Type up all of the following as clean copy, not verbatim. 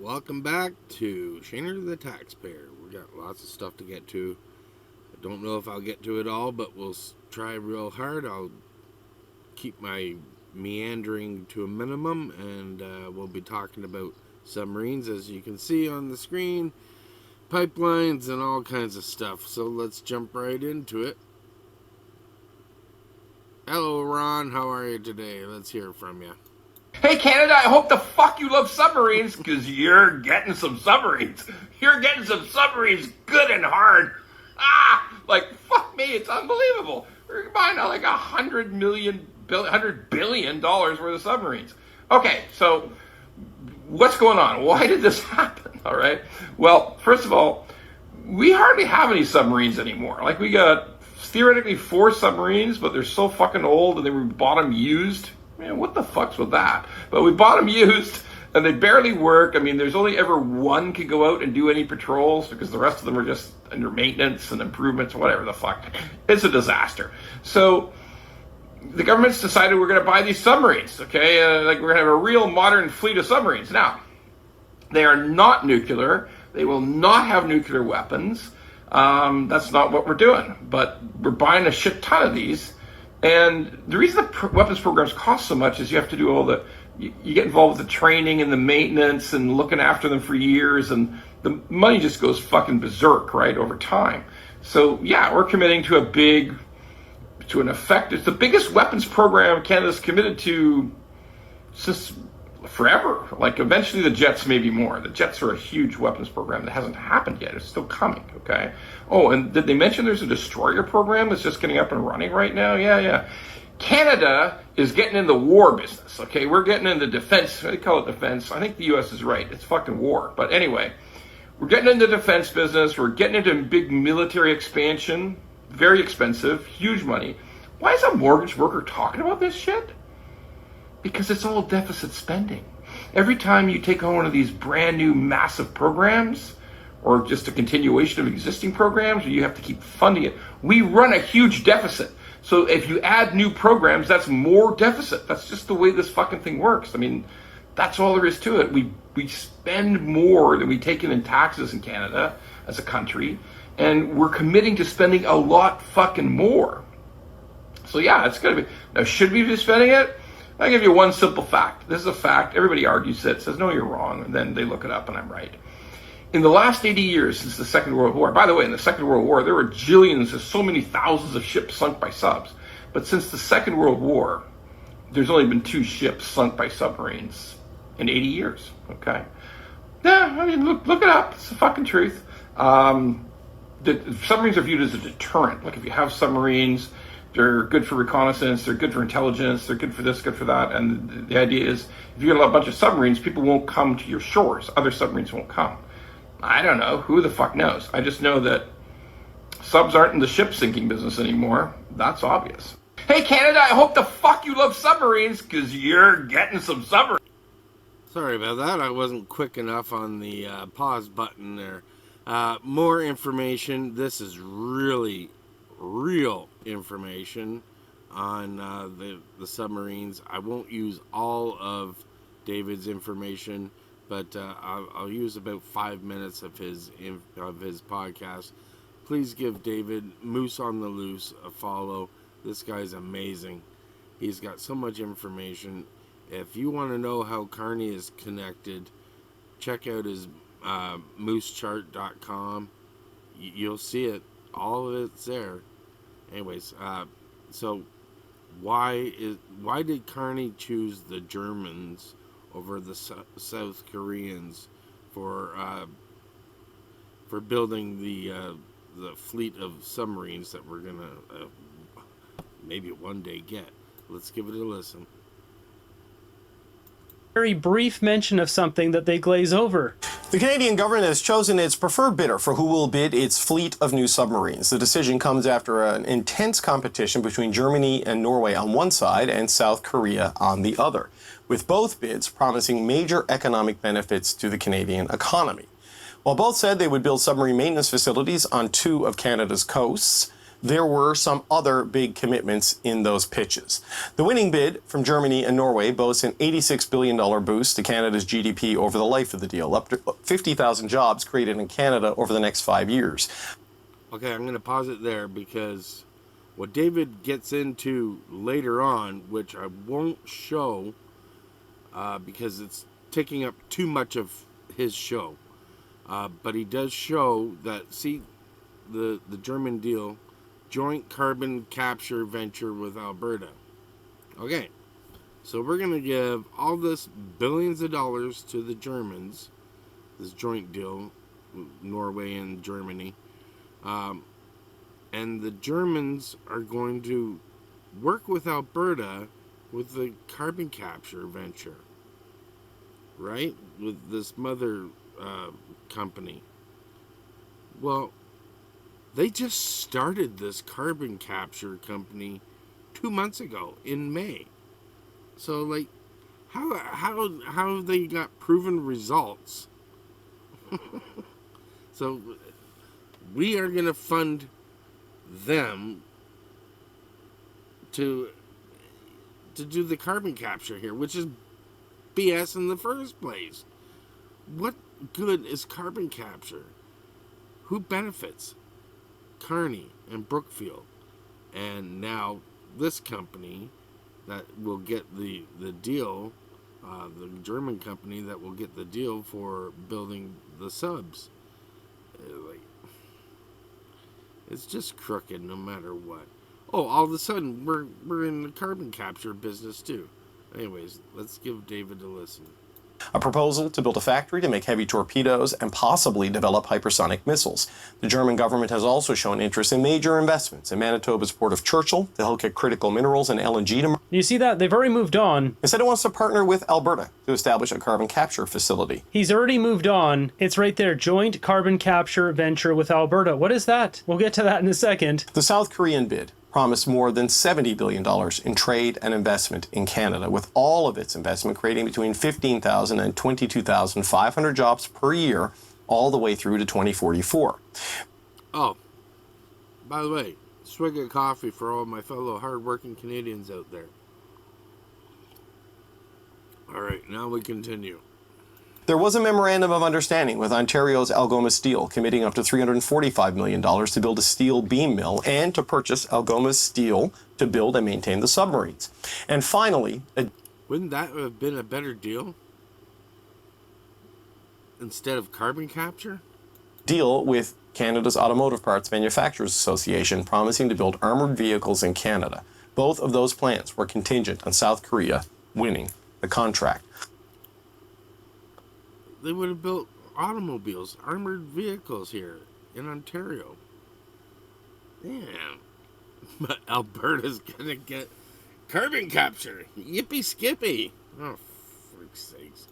Welcome back to Shaner the Taxpayer. We got lots of stuff to get to. I don't know if I'll get to it all, but we'll try real hard. I'll keep my meandering to a minimum, and we'll be talking about submarines, as you can see on the screen, pipelines, and all kinds of stuff. So let's jump right into it. Hello, Ron. How are you today? Let's hear from you. Hey, Canada, I hope the fuck you love submarines, because you're getting some submarines. You're getting some submarines good and hard. Like, fuck me, it's unbelievable. We're buying like $100 billion worth of submarines. Okay, so what's going on? Why did this happen? All right. Well, first of all, we hardly have any submarines anymore. Like, we got theoretically 4 submarines, but they're so fucking old and they were bought them used. Man, what the fuck's with that? But we bought them used, and they barely work. I mean, there's only ever one can go out and do any patrols, because the rest of them are just under maintenance and improvements, whatever the fuck. It's a disaster. So the government's decided we're going to buy these submarines, okay? Like, we're going to have a real modern fleet of submarines. Now, they are not nuclear. They will not have nuclear weapons. That's not what we're doing. But we're buying a shit ton of these. And the reason the weapons programs cost so much is you have to do all the, you get involved with the training and the maintenance and looking after them for years, and the money just goes fucking berserk, right, over time. So yeah, we're committing to an effect. It's the biggest weapons program Canada's committed to since forever. Like, eventually the jets may be more. The jets are a huge weapons program that hasn't happened yet. It's still coming, okay? Oh, and did they mention there's a destroyer program that's just getting up and running right now? Yeah. Canada is getting in the war business, okay? We're getting into defense. They call it defense. I think the U.S. is right. It's fucking war. But anyway, we're getting into defense business. We're getting into big military expansion. Very expensive. Huge money. Why is a mortgage broker talking about this shit? Because it's all deficit spending. Every time you take on one of these brand new massive programs, or just a continuation of existing programs, or you have to keep funding it, we run a huge deficit. So if you add new programs, that's more deficit. That's just the way this fucking thing works. I mean, that's all there is to it. We spend more than we take in taxes in Canada as a country, and we're committing to spending a lot fucking more. So yeah, it's gonna be. Now, should we be spending it? I'll give you one simple fact. This is a fact. Everybody argues it, says, no, you're wrong. And then they look it up and I'm right. In the last 80 years since the Second World War, by the way, in the Second World War, there were jillions, there's so many thousands of ships sunk by subs. But since the Second World War, there's only been 2 ships sunk by submarines in 80 years, okay? Yeah, I mean, look it up. It's the fucking truth. The submarines are viewed as a deterrent. Like, if you have submarines, they're good for reconnaissance, they're good for intelligence, they're good for this, good for that. And the idea is, if you get a bunch of submarines, people won't come to your shores. Other submarines won't come. I don't know. Who the fuck knows? I just know that subs aren't in the ship sinking business anymore. That's obvious. Hey, Canada, I hope the fuck you love submarines, because you're getting some submarines. Sorry about that. I wasn't quick enough on the pause button there. More information. This is really real information on the submarines. I won't use all of David's information, but I'll use about 5 minutes of his podcast. Please give David Moose on the Loose a follow. This guy's amazing. He's got so much information. If you want to know how Carney is connected, check out his moosechart.com. You'll see it. All of it's there. Anyways, so why did Carney choose the Germans over the South Koreans for building the fleet of submarines that we're gonna maybe one day get? Let's give it a listen. Very brief mention of something that they glaze over. The Canadian government has chosen its preferred bidder for who will bid its fleet of new submarines. The decision comes after an intense competition between Germany and Norway on one side and South Korea on the other, with both bids promising major economic benefits to the Canadian economy. While both said they would build submarine maintenance facilities on 2 of Canada's coasts, there were some other big commitments in those pitches. The winning bid from Germany and Norway boasts an $86 billion boost to Canada's GDP over the life of the deal, up to 50,000 jobs created in Canada over the next 5 years. Okay, I'm going to pause it there because what David gets into later on, which I won't show because it's taking up too much of his show, but he does show that, see, the German deal, joint carbon capture venture with Alberta. Okay, so we're going to give all this billions of dollars to the Germans, this joint deal, Norway and Germany, and the Germans are going to work with Alberta with the carbon capture venture, right? With this mother company. Well, they just started this carbon capture company 2 months ago in May. So, like, how have they got proven results? So we are going to fund them to do the carbon capture here, which is BS in the first place. What good is carbon capture? Who benefits? Carney and Brookfield, and now this company that will get the deal, the German company that will get the deal for building the subs. Like, it's just crooked no matter what. Oh, all of a sudden we're in the carbon capture business too. Anyways, let's give David a listen. A proposal to build a factory to make heavy torpedoes and possibly develop hypersonic missiles. The German government has also shown interest in major investments in Manitoba's port of Churchill to help get critical minerals and LNG to... You see that? They've already moved on. Instead, it wants to partner with Alberta to establish a carbon capture facility. He's already moved on. It's right there. Joint carbon capture venture with Alberta. What is that? We'll get to that in a second. The South Korean bid promised more than $70 billion in trade and investment in Canada, with all of its investment creating between 15,000 and 22,500 jobs per year, all the way through to 2044. Oh, by the way, swig of coffee for all my fellow hardworking Canadians out there. All right, now we continue. There was a memorandum of understanding with Ontario's Algoma Steel, committing up to $345 million to build a steel beam mill and to purchase Algoma Steel to build and maintain the submarines. And finally, wouldn't that have been a better deal instead of carbon capture? Deal with Canada's Automotive Parts Manufacturers Association, promising to build armored vehicles in Canada. Both of those plans were contingent on South Korea winning the contract. They would have built automobiles, armored vehicles here in Ontario. Damn. But Alberta's gonna get carbon capture. Yippee skippy. Oh, frick's sakes.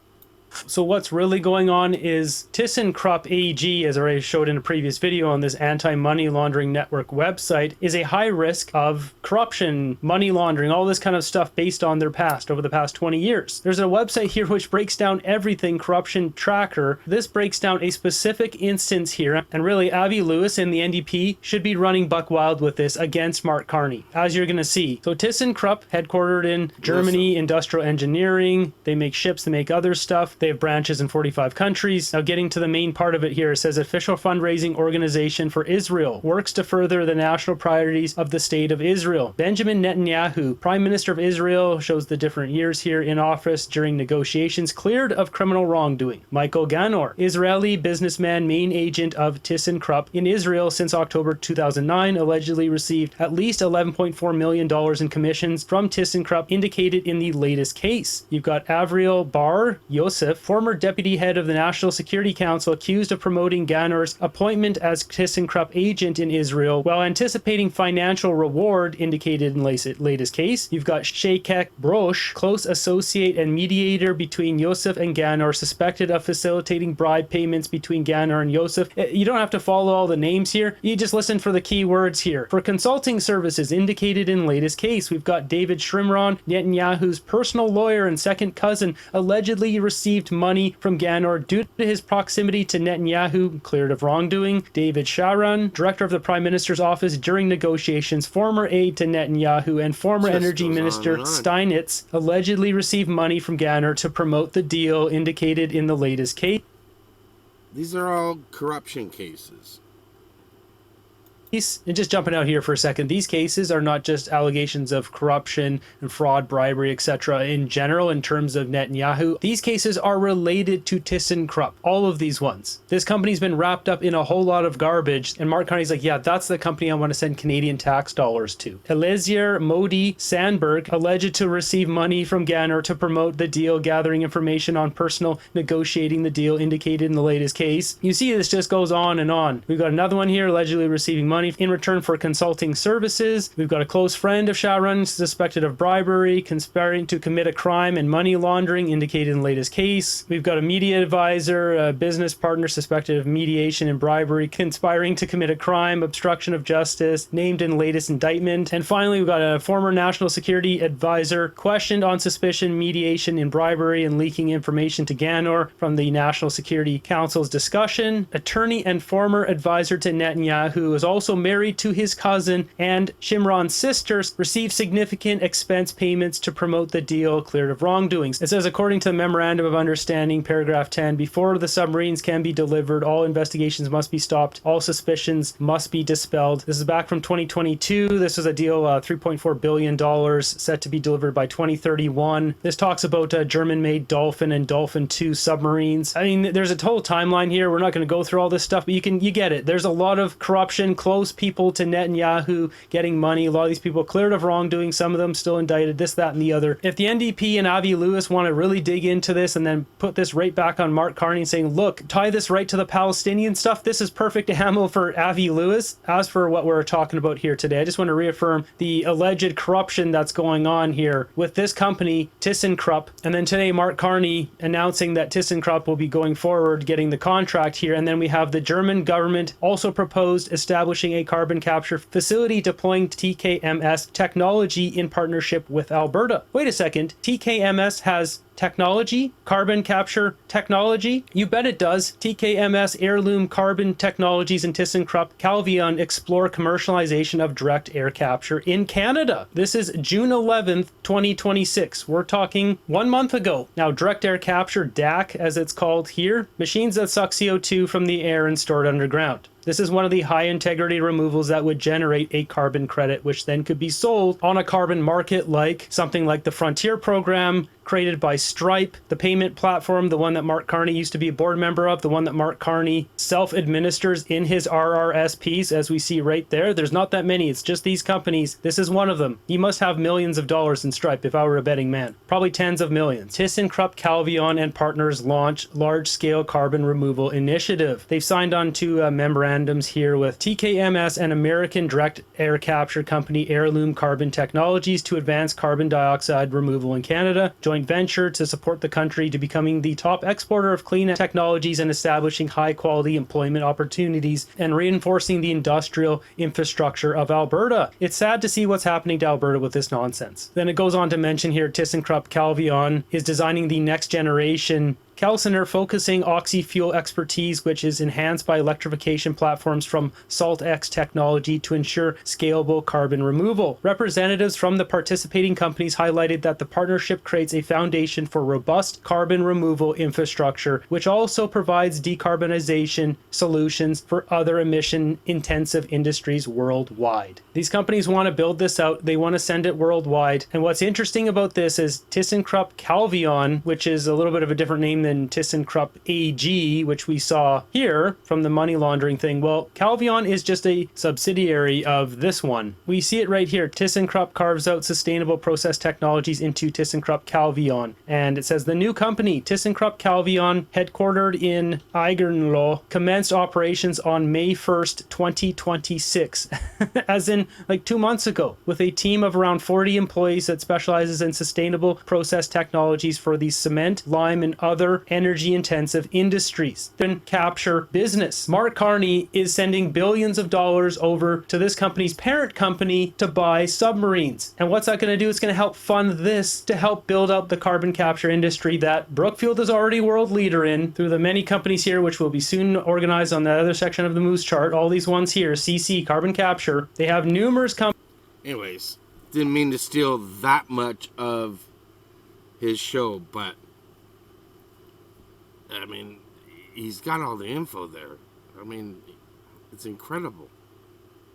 So what's really going on is ThyssenKrupp AG, as I already showed in a previous video on this anti-money laundering network website, is a high risk of corruption, money laundering, all this kind of stuff based on their past over the past 20 years. There's a website here which breaks down everything corruption tracker. This breaks down a specific instance here, and really Avi Lewis and the NDP should be running buck wild with this against Mark Carney, as you're going to see. So ThyssenKrupp, headquartered in Germany, industrial engineering, they make ships, they make other stuff. They have branches in 45 countries. Now getting to the main part of it here, it says official fundraising organization for Israel works to further the national priorities of the state of Israel. Benjamin Netanyahu, Prime Minister of Israel, shows the different years here in office during negotiations, cleared of criminal wrongdoing. Michael Ganor, Israeli businessman, main agent of ThyssenKrupp in Israel since October 2009, allegedly received at least $11.4 million in commissions from ThyssenKrupp, indicated in the latest case. You've got Avril Bar Yosef, former deputy head of the National Security Council, accused of promoting Ganor's appointment as ThyssenKrupp agent in Israel while anticipating financial reward, indicated in latest case. You've got Sheikh Brosh, close associate and mediator between Yosef and Ganor, suspected of facilitating bribe payments between Ganor and Yosef. You don't have to follow all the names here. You just listen for the key words here. For consulting services, indicated in latest case, we've got David Shrimron, Netanyahu's personal lawyer and second cousin, allegedly received received money from Ganor due to his proximity to Netanyahu, cleared of wrongdoing. David Sharon, director of the Prime Minister's office during negotiations, former aide to Netanyahu, and former Just Energy goes on Minister and on. Steinitz allegedly received money from Ganor to promote the deal indicated in the latest case. These are all corruption cases. And just jumping out here for a second, these cases are not just allegations of corruption and fraud, bribery, etc. in general in terms of Netanyahu. These cases are related to ThyssenKrupp, all of these ones. This company's been wrapped up in a whole lot of garbage, and Mark Carney's like, yeah, that's the company I want to send Canadian tax dollars to. Eliezer Modi Sandberg, alleged to receive money from Ganor to promote the deal, gathering information on personal negotiating the deal indicated in the latest case. You see, this just goes on and on. We've got another one here, allegedly receiving money in return for consulting services. We've got a close friend of Sharon suspected of bribery, conspiring to commit a crime, and money laundering indicated in the latest case. We've got a media advisor, a business partner suspected of mediation and bribery, conspiring to commit a crime, obstruction of justice, named in the latest indictment. And finally, we've got a former national security advisor questioned on suspicion, mediation in bribery, and leaking information to Ganor from the National Security Council's discussion. Attorney and former advisor to Netanyahu is also married to his cousin, and Shimron's sisters received significant expense payments to promote the deal, cleared of wrongdoings. It says, according to the Memorandum of Understanding, paragraph 10, before the submarines can be delivered, all investigations must be stopped, all suspicions must be dispelled. This is back from 2022. This was a deal, $3.4 billion, set to be delivered by 2031. This talks about German-made Dolphin and Dolphin 2 submarines. I mean, there's a total timeline here. We're not going to go through all this stuff, but you get it. There's a lot of corruption, close people to Netanyahu getting money. A lot of these people cleared of wrongdoing, some of them still indicted, this, that, and the other. If the NDP and Avi Lewis want to really dig into this and then put this right back on Mark Carney saying, look, tie this right to the Palestinian stuff, this is perfect ammo for Avi Lewis. As for what we're talking about here today, I just want to reaffirm the alleged corruption that's going on here with this company, ThyssenKrupp, and then today Mark Carney announcing that ThyssenKrupp will be going forward getting the contract here, and then we have the German government also proposed establishing a carbon capture facility deploying TKMS technology in partnership with Alberta. Wait a second, TKMS has technology? Carbon capture technology? You bet it does. TKMS Heirloom Carbon Technologies and ThyssenKrupp Calvion explore commercialization of direct air capture in Canada. This is June 11th, 2026. We're talking 1 month ago. Now, direct air capture, DAC as it's called here, machines that suck CO2 from the air and store it underground. This is one of the high integrity removals that would generate a carbon credit, which then could be sold on a carbon market like something like the Frontier program created by Stripe, the payment platform, the one that Mark Carney used to be a board member of, the one that Mark Carney self-administers in his RRSPs, as we see right there. There's not that many. It's just these companies. This is one of them. He must have millions of dollars in Stripe if I were a betting man. Probably tens of millions. ThyssenKrupp Calvion and partners launch large-scale carbon removal initiative. They've signed on to memorandums here with TKMS and American direct air capture company Heirloom Carbon Technologies to advance carbon dioxide removal in Canada. Joint venture to support the country to becoming the top exporter of clean technologies and establishing high-quality employment opportunities and reinforcing the industrial infrastructure of Alberta. It's sad to see what's happening to Alberta with this nonsense. Then it goes on to mention here ThyssenKrupp Calvion is designing the next generation Kelsener focusing oxy-fuel expertise, which is enhanced by electrification platforms from SaltX technology to ensure scalable carbon removal. Representatives from the participating companies highlighted that the partnership creates a foundation for robust carbon removal infrastructure, which also provides decarbonization solutions for other emission-intensive industries worldwide. These companies want to build this out. They want to send it worldwide. And what's interesting about this is ThyssenKrupp Calvion, which is a little bit of a different name than ThyssenKrupp AG, which we saw here from the money laundering thing. Well, Calvion is just a subsidiary of this one. We see it right here. ThyssenKrupp carves out sustainable process technologies into ThyssenKrupp Calvion. And it says the new company, ThyssenKrupp Calvion, headquartered in Eigenloh, commenced operations on May 1st, 2026, as in like 2 months ago, with a team of around 40 employees that specializes in sustainable process technologies for the cement, lime, and other more energy-intensive industries. Carbon capture business. Mark Carney is sending billions of dollars over to this company's parent company to buy submarines. And what's that going to do? It's going to help fund this to help build up the carbon capture industry that Brookfield is already world leader in through the many companies here, which will be soon organized on that other section of the Moose chart. All these ones here, CC, carbon capture. They have numerous companies. Anyways, didn't mean to steal that much of his show, but I mean, he's got all the info there. I mean, it's incredible.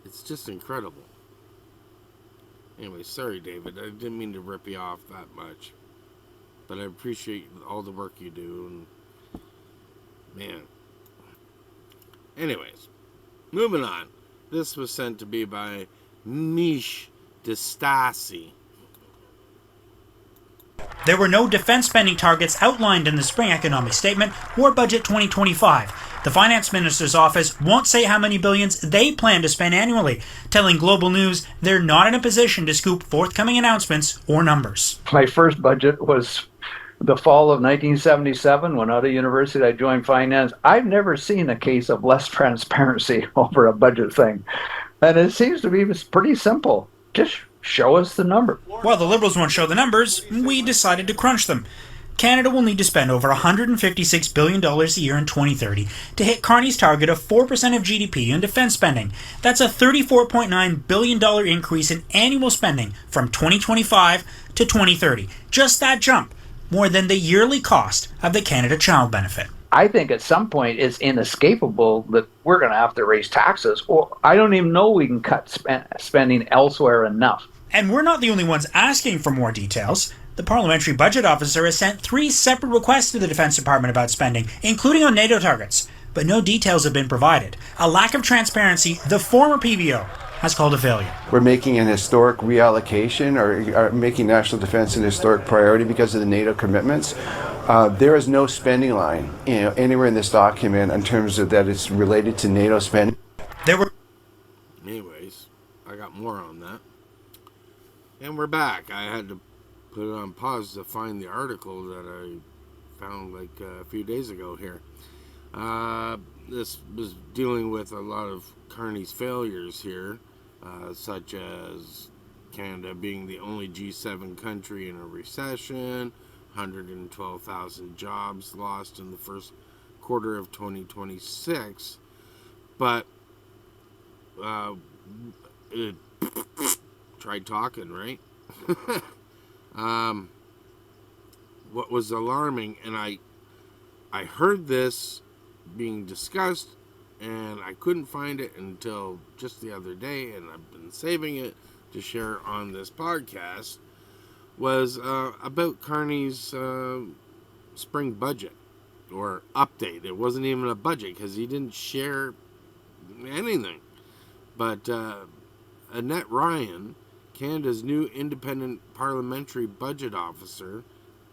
It's just incredible. Anyway, sorry, David. I didn't mean to rip you off that much, but I appreciate all the work you do. And man. Anyways, moving on. This was sent to me by Mish DeStasi. There were no defense spending targets outlined in the Spring Economic Statement or Budget 2025. The Finance Minister's office won't say how many billions they plan to spend annually, telling Global News they're not in a position to scoop forthcoming announcements or numbers. My first budget was the fall of 1977. When out of university I joined finance. I've never seen a case of less transparency over a budget thing. And it seems to be pretty simple. Just show us the number. While the Liberals won't show the numbers, we decided to crunch them. Canada will need to spend over $156 billion a year in 2030 to hit Carney's target of 4% of GDP in defense spending. That's a $34.9 billion increase in annual spending from 2025 to 2030. Just that jump, more than the yearly cost of the Canada Child Benefit. I think at some point it's inescapable that we're going to have to raise taxes, or I don't even know we can cut spending elsewhere enough. And we're not the only ones asking for more details. The Parliamentary Budget Officer has sent 3 separate requests to the Defense Department about spending, including on NATO targets, but no details have been provided. A lack of transparency the former PBO has called a failure. We're making an historic reallocation, or making national defense an historic priority because of the NATO commitments. There is no spending line, anywhere in this document in terms of that it's related to NATO spending. Anyways, I got more on that. And we're back. I had to put it on pause to find the article that I found like a few days ago here. This was dealing with a lot of Carney's failures here, such as Canada being the only G7 country in a recession, 112,000 jobs lost in the first quarter of 2026. But tried talking, right? What was alarming, and I heard this being discussed, and I couldn't find it until just the other day, and I've been saving it to share on this podcast, was about Carney's spring budget, or update. It wasn't even a budget, because he didn't share anything. But Annette Ryan, Canada's new independent parliamentary budget officer,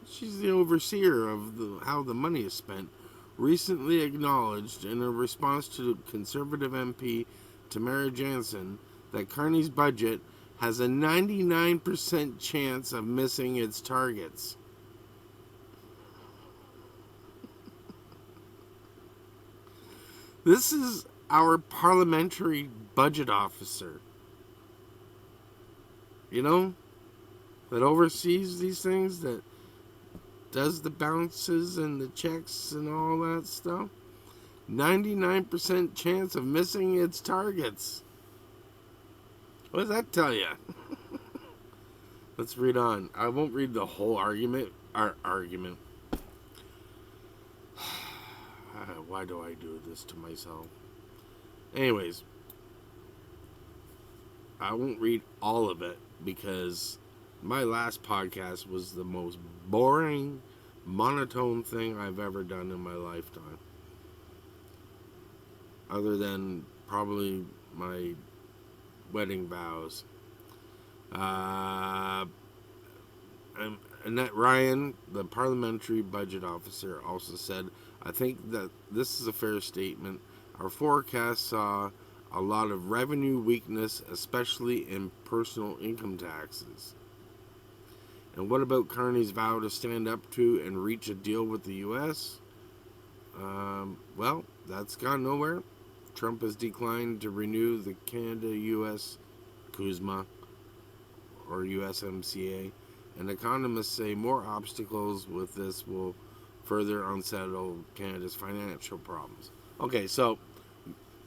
she's the overseer of how the money is spent, recently acknowledged in a response to Conservative MP Tamara Jansen that Carney's budget has a 99% chance of missing its targets. This is our parliamentary budget officer, that oversees these things, that does the bounces and the checks and all that stuff. 99% chance of missing its targets. What does that tell you? Let's read on. I won't read the whole argument. Why do I do this to myself? Anyways, I won't read all of it because my last podcast was the most boring, monotone thing I've ever done in my lifetime. Other than probably my wedding vows. Annette Ryan, the parliamentary budget officer, also said, I think that this is a fair statement. Our forecast saw a lot of revenue weakness, especially in personal income taxes. And what about Carney's vow to stand up to and reach a deal with the U.S.? Well, that's gone nowhere. Trump has declined to renew the Canada-U.S. CUSMA or USMCA, and economists say more obstacles with this will further unsettle Canada's financial problems. Okay, so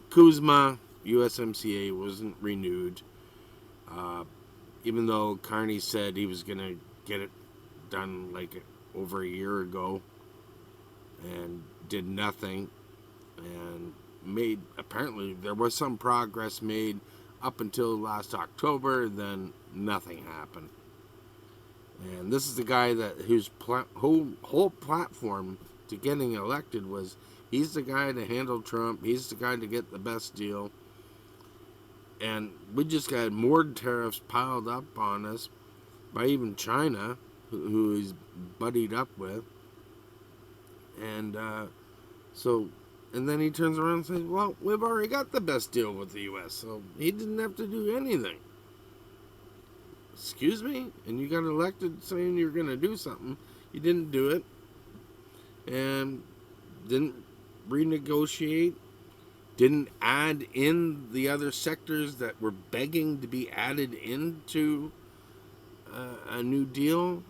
CUSMA, USMCA wasn't renewed, even though Carney said he was going to get it done like over a year ago, and did nothing, and apparently there was some progress made up until last October, then nothing happened. And this is the guy whose whole platform to getting elected was he's the guy to handle Trump, he's the guy to get the best deal. And we just got more tariffs piled up on us by even China, who he's buddied up with. And and then he turns around and says, well, we've already got the best deal with the U.S., so he didn't have to do anything. Excuse me? And you got elected saying you're going to do something. You didn't do it. And didn't renegotiate. Didn't add in the other sectors that were begging to be added into a new deal.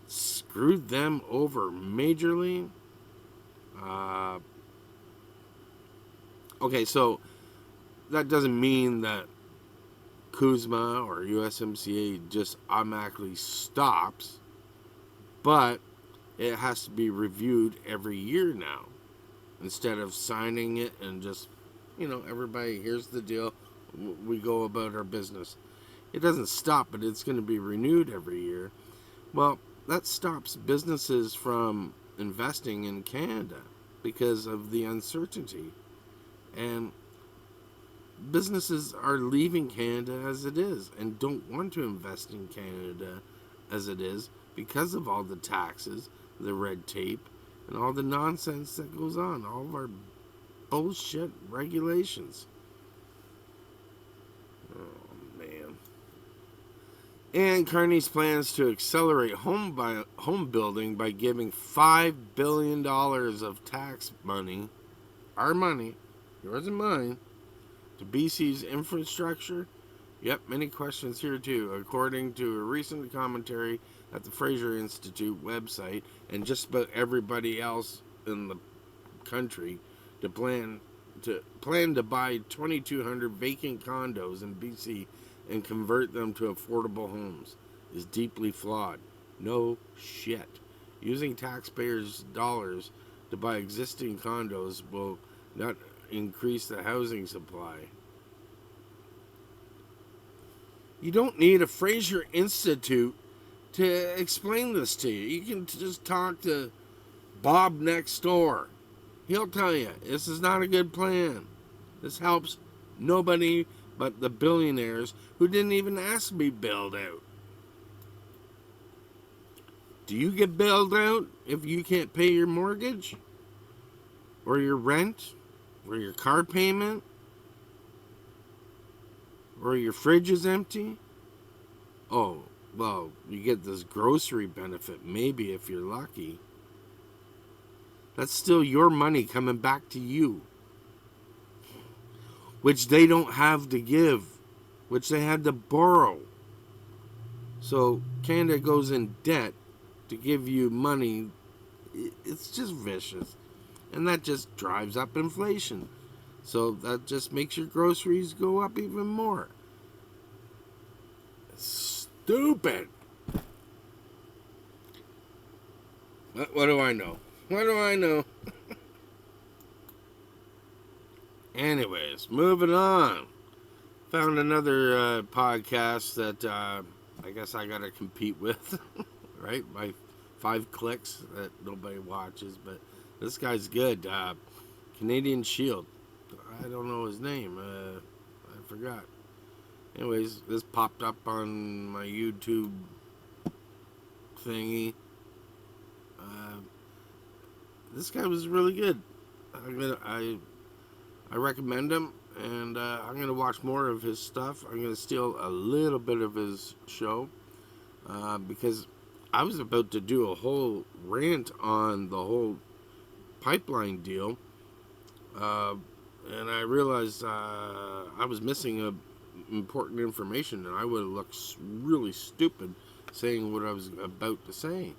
Screwed them over majorly. Okay, so that doesn't mean that CUSMA or USMCA just automatically stops, but it has to be reviewed every year now, instead of signing it and just, everybody, here's the deal, we go about our business. It doesn't stop, but it's going to be renewed every year. Well, that stops businesses from investing in Canada because of the uncertainty. And businesses are leaving Canada as it is and don't want to invest in Canada as it is because of all the taxes, the red tape, and all the nonsense that goes on, all of our bullshit regulations. Oh, man. And Carney's plans to accelerate home building by giving $5 billion of tax money, our money, yours and mine, to BC's infrastructure. Yep, many questions here too. According to a recent commentary at the Fraser Institute website, and just about everybody else in the country, to plan to buy 2,200 vacant condos in BC and convert them to affordable homes is deeply flawed. No shit. Using taxpayers' dollars to buy existing condos will not increase the housing supply. You don't need a Fraser Institute to explain this to you. You can just talk to Bob next door. He'll tell you, this is not a good plan. This helps nobody but the billionaires who didn't even ask to be bailed out. Do you get bailed out if you can't pay your mortgage? Or your rent? Or your car payment? Or your fridge is empty? Oh, well, you get this grocery benefit, maybe if you're lucky. That's still your money coming back to you, which they don't have to give, which they had to borrow. So Canada goes in debt to give you money. It's just vicious. And that just drives up inflation. So that just makes your groceries go up even more. Stupid. What do I know? What do I know? Anyways, moving on. Found another podcast that I guess I gotta compete with, right? My 5 clicks that nobody watches, but this guy's good. Canadian Shield. I don't know his name. I forgot. Anyways, this popped up on my YouTube thingy. This guy was really good. I recommend him, and I'm gonna watch more of his stuff. I'm gonna steal a little bit of his show. because I was about to do a whole rant on the whole pipeline deal, and I realized I was missing important information, and I would have looked really stupid saying what I was about to say.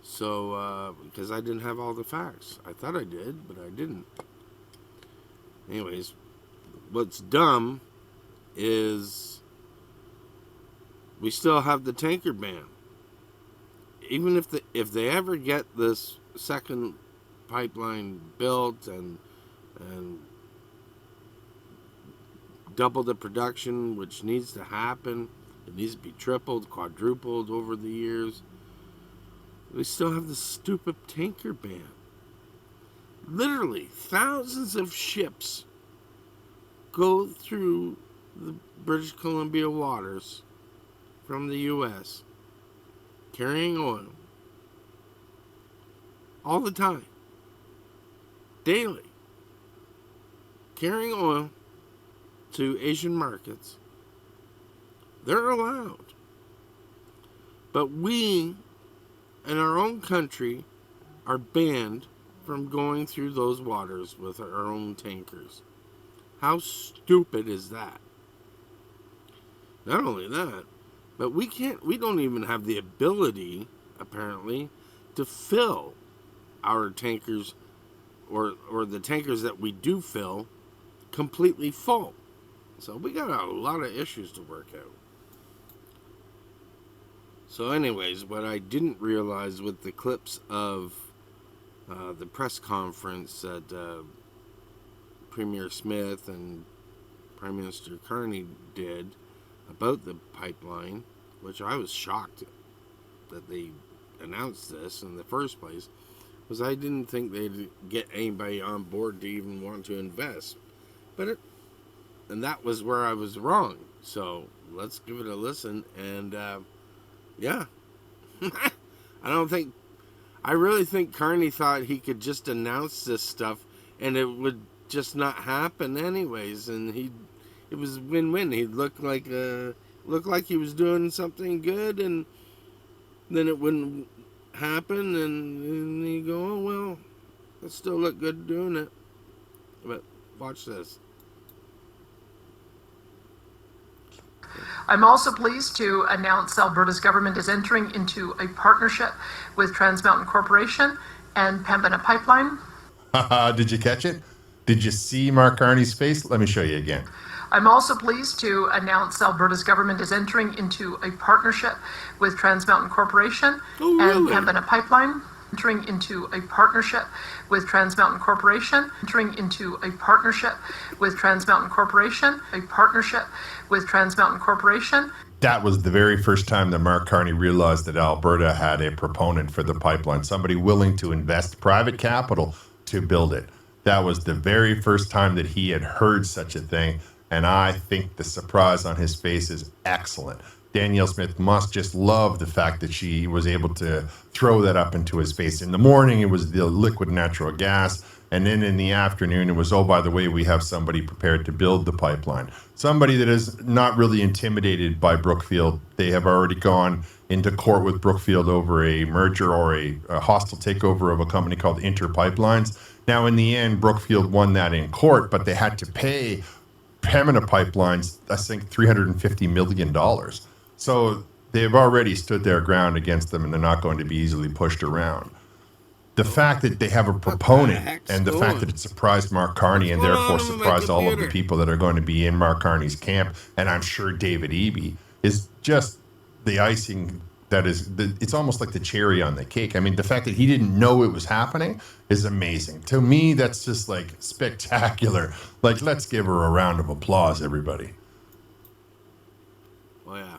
So, because I didn't have all the facts. I thought I did, but I didn't. Anyways, what's dumb is we still have the tanker ban. Even if they ever get this second pipeline built and double the production, which needs to happen, it needs to be tripled, quadrupled over the years, we still have the stupid tanker ban. Literally, thousands of ships go through the British Columbia waters from the U.S. carrying oil all the time, daily, carrying oil to Asian markets. They're allowed. But we, in our own country, are banned from going through those waters with our own tankers. How stupid is that? Not only that, but we don't even have the ability, apparently, to fill our tankers or the tankers that we do fill completely full. So we got a lot of issues to work out. So anyways, what I didn't realize with the clips of the press conference that Premier Smith and Prime Minister Carney did about the pipeline, which I was shocked that they announced this in the first place, was I didn't think they'd get anybody on board to even want to invest. And that was where I was wrong. So let's give it a listen. And yeah, I really think Carney thought he could just announce this stuff and it would just not happen anyways. And it was win-win. He'd look like he was doing something good, and then it wouldn't happen, and you go, oh well, it still look good doing it. But watch this. I'm also pleased to announce Alberta's government is entering into a partnership with Trans Mountain Corporation and Pembina Pipeline. Did you catch it? Did you see Mark Carney's face? Let me show you again. I'm also pleased to announce Alberta's government is entering into a partnership with Trans Mountain Corporation and Pembina Pipeline. Entering into a partnership with Trans Mountain Corporation. Entering into a partnership with Trans Mountain Corporation. A partnership with Trans Mountain Corporation. That was the very first time that Mark Carney realized that Alberta had a proponent for the pipeline, somebody willing to invest private capital to build it. That was the very first time that he had heard such a thing, and I think the surprise on his face is excellent. Danielle Smith must just love the fact that she was able to throw that up into his face. In the morning, it was the liquid natural gas. And then in the afternoon, it was, oh, by the way, we have somebody prepared to build the pipeline. Somebody that is not really intimidated by Brookfield. They have already gone into court with Brookfield over a merger or a hostile takeover of a company called Inter Pipelines. Now, in the end, Brookfield won that in court, but they had to pay Pembina Pipelines, I think, $350 million. So they've already stood their ground against them, and they're not going to be easily pushed around. The fact that they have a proponent and the fact that it surprised Mark Carney and therefore surprised all of the people that are going to be in Mark Carney's camp, and I'm sure David Eby, is just the icing that is, it's almost like the cherry on the cake. I mean, the fact that he didn't know it was happening is amazing. To me, that's just like spectacular. Like, let's give her a round of applause, everybody. Oh yeah,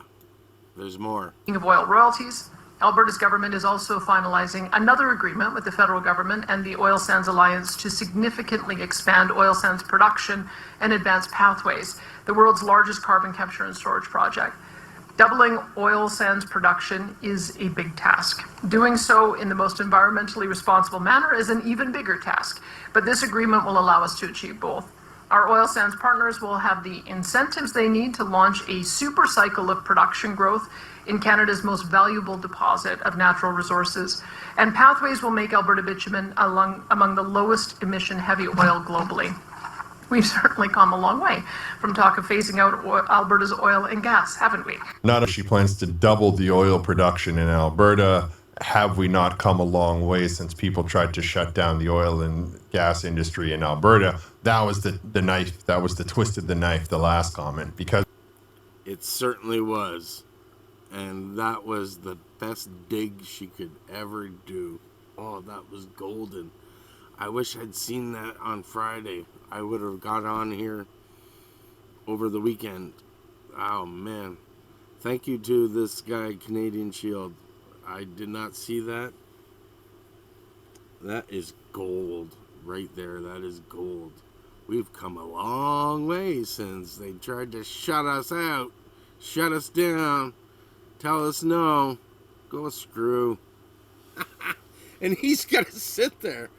there's more. Of oil royalties. Alberta's government is also finalizing another agreement with the federal government and the Oil Sands Alliance to significantly expand oil sands production and advance Pathways, the world's largest carbon capture and storage project. Doubling oil sands production is a big task. Doing so in the most environmentally responsible manner is an even bigger task, but this agreement will allow us to achieve both. Our oil sands partners will have the incentives they need to launch a super cycle of production growth in Canada's most valuable deposit of natural resources, and Pathways will make Alberta bitumen among the lowest emission heavy oil globally. We've certainly come a long way from talk of phasing out Alberta's oil and gas, haven't we? Not if she plans to double the oil production in Alberta. Have we not come a long way since people tried to shut down the oil and gas industry in Alberta? That was the knife. That was the twist of the knife, the last comment, because It certainly was. And that was the best dig she could ever do. Oh, that was golden. I wish I'd seen that on Friday. I would have got on here over the weekend. Oh, man. Thank you to this guy, Canadian Shield. I did not see that. That is gold right there. That is gold. We've come a long way since they tried to shut us out, shut us down, tell us no, go screw. And he's got to sit there.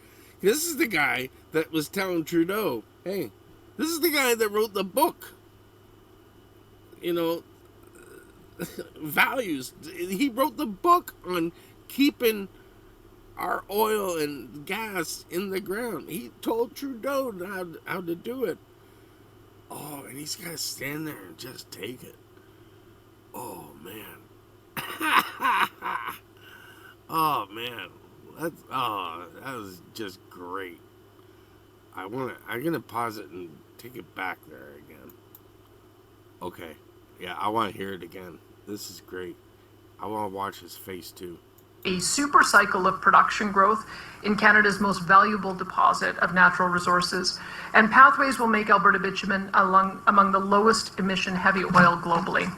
This is the guy that was telling Trudeau, hey, this is the guy that wrote the book. You know, values. He wrote the book on keeping our oil and gas in the ground. He told Trudeau how to do it. Oh, and he's got to stand there and just take it. Oh, man. Oh, man. That was just great. I'm gonna pause it and take it back there again. Okay. Yeah, I want to hear it again. This is great. I want to watch his face too. A super cycle of production growth in Canada's most valuable deposit of natural resources, and Pathways will make Alberta bitumen among the lowest emission heavy oil globally.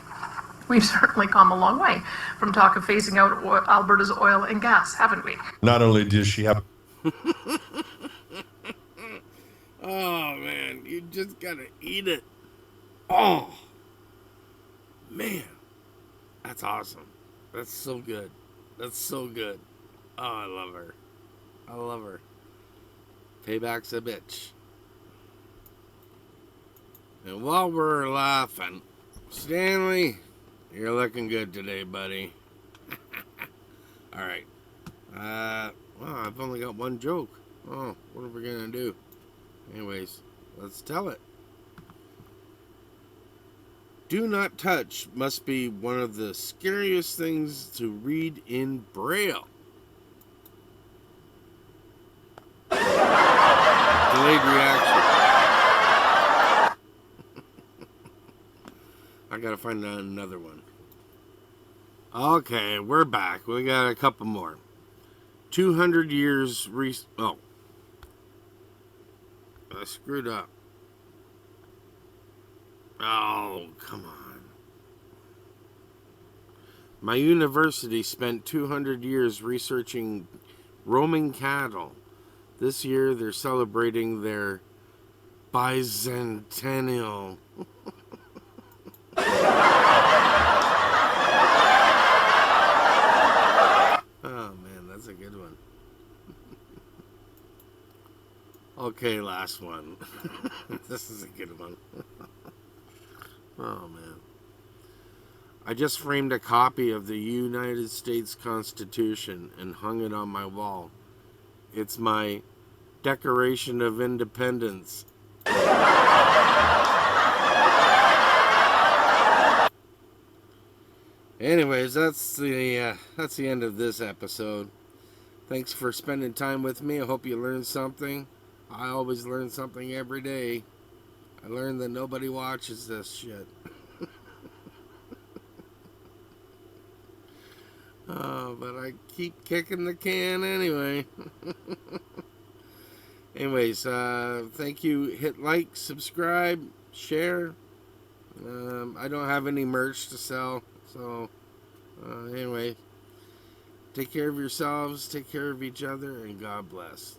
We've certainly come a long way from talk of phasing out Alberta's oil and gas, haven't we? not only does she have Oh, man. You just got to eat it. Oh, man. That's awesome. That's so good. That's so good. Oh, I love her. I love her. Payback's a bitch. And while we're laughing, Stanley, you're looking good today, buddy. All right. Well, I've only got one joke. Oh, what are we gonna do? Anyways, let's tell it. Do not touch must be one of the scariest things to read in Braille. Delayed reaction. I gotta find another one. Okay, we're back. We got a couple more. 200 years oh. I screwed up. Oh, come on. My university spent 200 years researching Roman cattle. This year they're celebrating their bicentennial. Oh, man, that's a good one. Okay, last one. This is a good one. Oh, man. I just framed a copy of the United States Constitution and hung it on my wall. It's my Declaration of Independence. Anyways, that's the end of this episode. Thanks for spending time with me. I hope you learned something. I always learn something every day. I learned that nobody watches this shit. Oh, but I keep kicking the can anyway. Anyways, thank you. Hit like, subscribe, share. I don't have any merch to sell. So, anyway, take care of yourselves, take care of each other, and God bless.